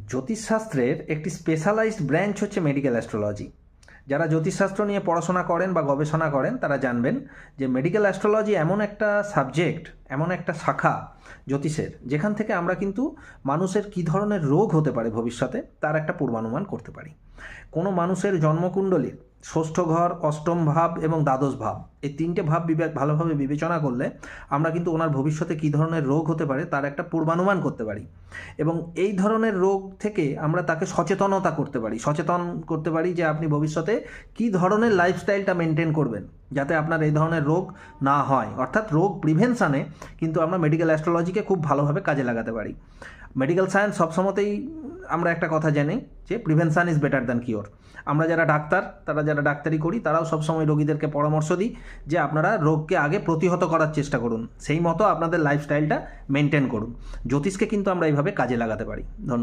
জ্যোতিষশাস্ত্রের একটি specialised branch হচ্ছে medical astrology. যারা জ্যোতিষশাস্ত্র নিয়ে পড়াশোনা করেন বা গবেষণা করেন তারা জানবেন যে মেডিকেল অ্যাস্ট্রোলজি এমন একটা সাবজেক্ট, এমন একটা শাখা জ্যোতিষের, যেখান থেকে আমরা কিন্তু মানুষের কী ধরনের রোগ হতে পারে ভবিষ্যতে তার একটা পূর্বানুমান করতে পারি। কোনো মানুষের জন্মকুণ্ডলীর ষষ্ঠ ঘর, অষ্টম ভাব এবং দ্বাদশ ভাব, এই তিনটে ভাব ভালোভাবে বিবেচনা করলে আমরা কিন্তু ওনার ভবিষ্যতে কী ধরনের রোগ হতে পারে তার একটা পূর্বানুমান করতে পারি এবং এই ধরনের রোগ থেকে আমরা তাকে সচেতন করতে পারি যে আপনি ভবিষ্যতে কী ধরনের লাইফস্টাইলটা মেনটেন করবেন যাতে আপনার এই ধরনের রোগ না হয়। অর্থাৎ রোগ প্রিভেনশানে কিন্তু আমরা মেডিকেল অ্যাস্ট্রোলজিকে খুব ভালোভাবে কাজে লাগাতে পারি। মেডিকেল সায়েন্স সবসময়তেই আমরা একটা কথা জানি যে prevention is better than cure. আমরা যারা ডাক্তার, যারা ডাক্তারি করি, তারাও সবসময় রোগীদেরকে পরামর্শ দিই যে আপনারা রোগকে আগে প্রতিহত করার চেষ্টা করুন, সেই মতো আপনাদের লাইফস্টাইলটা মেনটেন করুন। জ্যোতিষকে কিন্তু আমরা এইভাবে কাজে লাগাতে পারি। ধন্যবাদ।